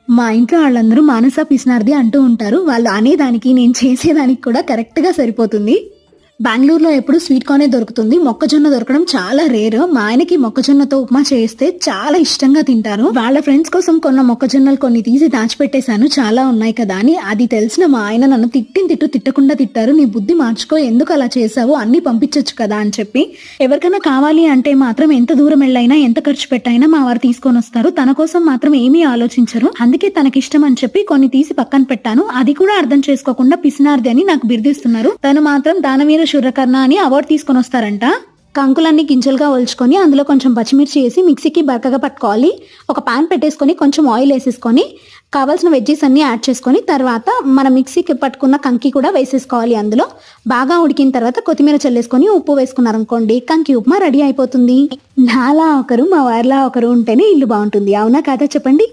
మా ఇంట్లో వాళ్ళందరూ మానస పిసినారిది అంటూ ఉంటారు. వాళ్ళు అనేదానికి నేను చేసేదానికి కూడా కరెక్ట్‌గా సరిపోతుంది. బెంగుళూరులో ఎప్పుడు స్వీట్ కార్నే దొరుకుతుంది. మొక్కజొన్న దొరకడం చాలా రేర్. మా ఆయనకి మొక్కజొన్నతో ఉప్మా చేస్తే చాలా ఇష్టంగా తింటారు. వాళ్ళ ఫ్రెండ్స్ కోసం కొన్న మొక్కజొన్నలు కొన్ని తీసి దాచిపెట్టేశాను, చాలా ఉన్నాయి కదా అని. అది తెలిసిన మా ఆయన నన్ను తిట్టకుండా తిట్టారు. నీ బుద్ధి మార్చుకో, ఎందుకు అలా చేసావు, అన్ని పంపించొచ్చు కదా అని చెప్పి. ఎవరికైనా కావాలి అంటే మాత్రం ఎంత దూరం వెళ్ళైనా ఎంత ఖర్చు పెట్టైనా మా వారు తీసుకొని వస్తారు. తన కోసం మాత్రం ఏమీ ఆలోచించరు. అందుకే తనకిష్టం అని చెప్పి కొన్ని తీసి పక్కన పెట్టాను. అది కూడా అర్థం చేసుకోకుండా పిసినార్ది అని నాకు బిర్దిస్తున్నారు. తను మాత్రం దానవీర శూరకర్ణ అని అవార్డు తీసుకొని వస్తారంట. కంకులన్నీ గింజలుగా ఒలుచుకొని అందులో కొంచెం పచ్చిమిర్చి వేసి మిక్సీకి బరకగా పట్టుకోవాలి. ఒక పాన్ పెట్టేసుకొని కొంచెం ఆయిల్ వేసేసుకొని కావాల్సిన వెజ్జెస్ అన్ని యాడ్ చేసుకొని తర్వాత మన మిక్సీకి పట్టుకున్న కంకి కూడా వేసేసుకోవాలి. అందులో బాగా ఉడికిన తర్వాత కొత్తిమీర చల్లేసుకొని ఉప్పు వేసుకున్నారనుకోండి, కంకి ఉప్మా రెడీ అయిపోతుంది. నాలా ఒకరు మా వారిలా ఒకరు ఉంటేనే ఇల్లు బాగుంటుంది. అవునా కాదా చెప్పండి.